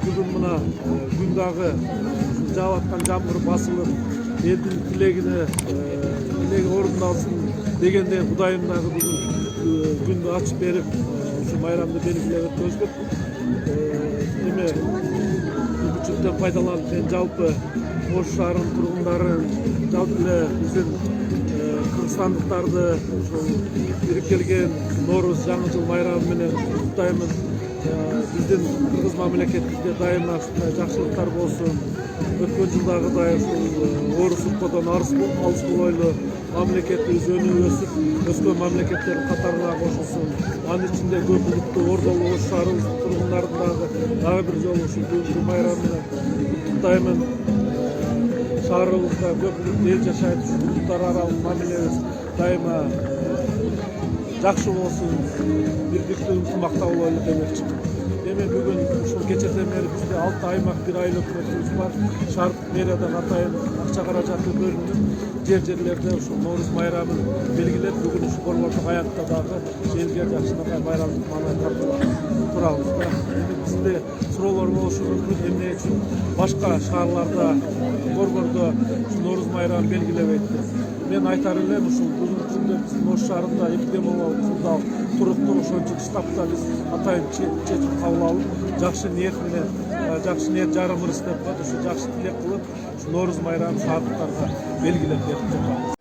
бүгін мына күн дағы жауып атқан жаңбыр басылып, елдің тілегі орындалсын дегенде Құдайымдағы бүгін күнді açып беріп, осы майрамды белгілеп өткөздік. Деме, бүкіншіліктен пайдаланып, мен жалпы Ош шаарынын тургундарын, жалпы биздин кыргызстандыктарды бириккелген Норуз жаңы жыл майрамы менен куттуктаймын. Биздин кыргыз мамлекетибизде дайыма жакшылыктар болсун. Өткөн жылдагыдай орус уккодон алыс болойлу, мамлекетибиз өнүп өсүп, өскөн мамлекеттер катарына кошулсун. Анын ичинде көп улуттуу Ордолу Ош шаарыбыздын тургундарын дагы бир жолу ушул бүгүнкү майрам менен куттуктаймын. Шаарыбызда көп улуттуу эл жашайт, ушул улуттар аралык мамилебиз дайыма жакшы болсун, биrdikte ынтымакта болойлу демекчимин. Деме бүгүн ушул кечеден бери бизде 6 аймак, 1 айлык өкмөтүбүз бар. Шаардык мэриядан атайын акча каражаты бөлүнүп, жерлерде ушул Норуз майрамын белгилеп, бүгүн ушул борбордук аянтта дагы элге жакшынакай майрамдык маанай тартып турабыз. Бизде суроолор болушу мүмкүн, эмне үчүн башка шаарларда борбордо Норуз майрамын белгилебейт деп. Мен айтар элем, ушул бүгүнкү күндө биздин Ош шаарында эпидемиологиялык туруктуу ошончо штабта биз атайын чечим кабыл алып, жакшы ниет менен, жакшы ниет жарым ырыс деп коет, ушу жакшы тилек кылып, Норуз майрамын шаардыктарга белгилеп берип жатабыз.